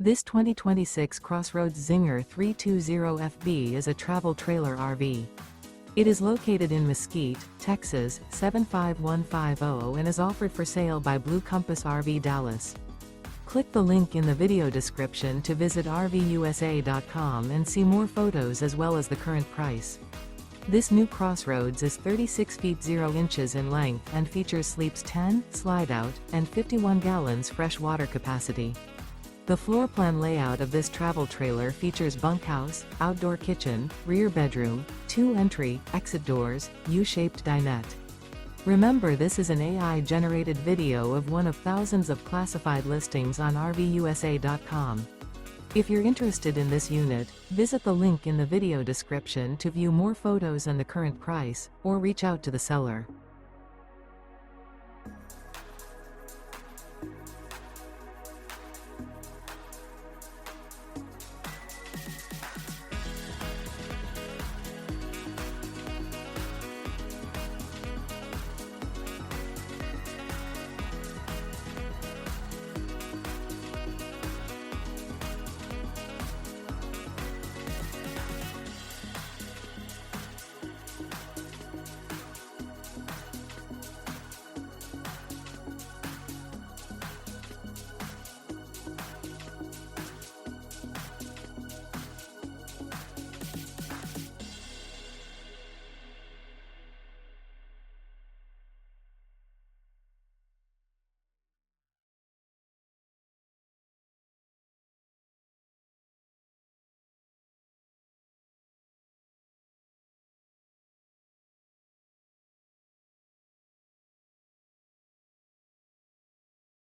This 2026 CrossRoads Zinger 320FB is a travel trailer RV. It is located in Mesquite, Texas, 75150 and is offered for sale by Blue Compass RV Dallas. Click the link in the video description to visit RVUSA.com and see more photos as well as the current price. This new CrossRoads is 36 feet 0 inches in length and features sleeps 10, slide-out, and 51 gallons fresh water capacity. The floor plan layout of this travel trailer features bunkhouse, outdoor kitchen, rear bedroom, 2 entry, exit doors, U-shaped dinette. Remember, this is an AI-generated video of one of thousands of classified listings on RVUSA.com. If you're interested in this unit, visit the link in the video description to view more photos and the current price, or reach out to the seller.